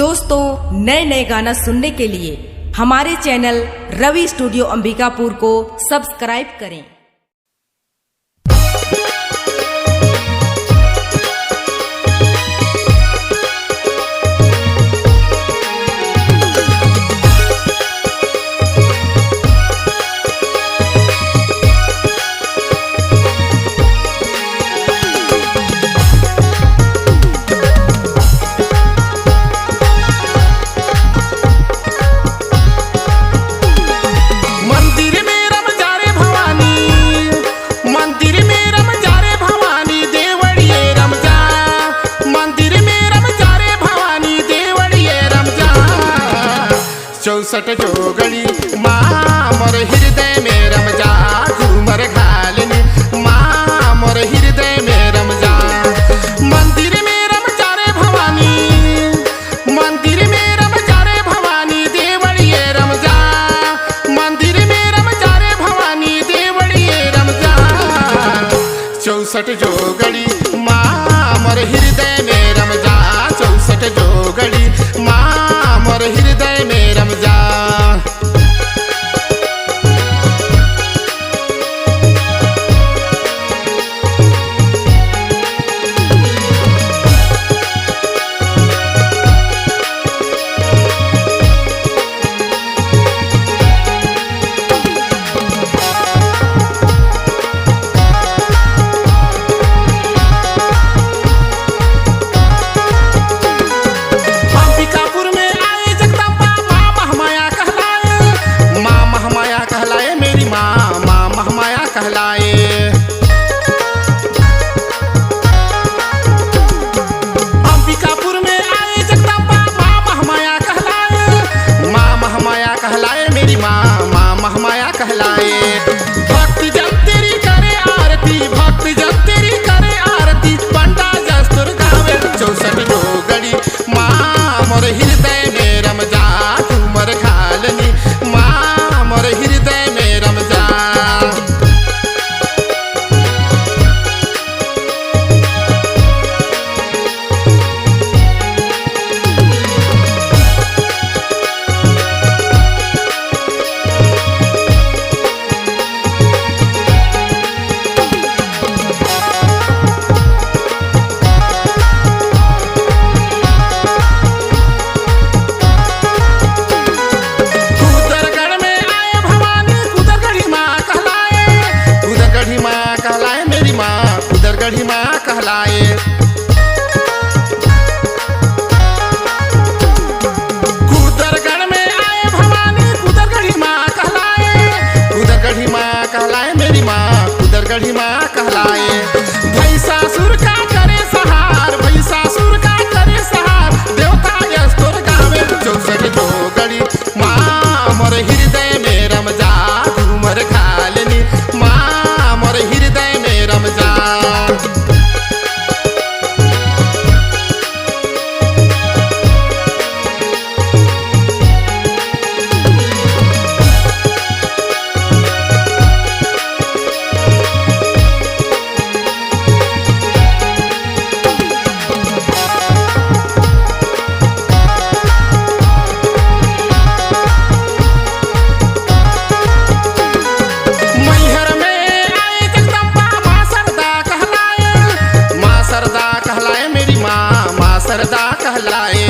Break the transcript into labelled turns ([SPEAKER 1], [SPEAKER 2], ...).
[SPEAKER 1] दोस्तों, नए नए गाना सुनने के लिए हमारे चैनल रवि स्टूडियो अंबिकापुर को सब्सक्राइब करें।
[SPEAKER 2] चौसठ जोगड़ी माँ मोर हृदय में रम जा, घूमर घालनी माँ मोर हृदय में रम जा। मंदिर में रम जा रे भवानी, मंदिर में रम जा रे भवानी, देवड़िए रम जा। मंदिर में रम जा रे भवानी, देवड़िए रम जा। चौसठ जोगड़ी माँ मोर हृदय में रम जा, चौसठ जोगड़ी माँ मोर हृदय में रम जा। कहलाए अंबिकापुर में आए जगदम्बा माँ महामाया कहलाए, माँ महामाया कहलाए मेरी माँ, माँ महामाया कहलाए। भक्ति जब तेरी करे आरती, भक्ति जब तेरी करे आरती, पंडा जस्तुर गावे। चौसठ जोगड़ी माँ मोर हृदय में रम जा, घूमर घालनी माँ मोर हृदय में रम जा। गढ़ी माँ कहलाए कुदरगढ़ में आए भवानी, कुदरगढ़ी माँ कहलाए, कुदरगढ़ी माँ कहलाए मेरी माँ, कुदरगढ़ी माँ कहलाए। भैंसासुर का करे सहार, भैंसासुर का करे सहार, देवता यस्तुर गावे। चौसठ जोगड़ी माँ मोर हृदय में रम जा, घूमर घालनी माँ मोर हृदय में रम जा। सरदा कहलाए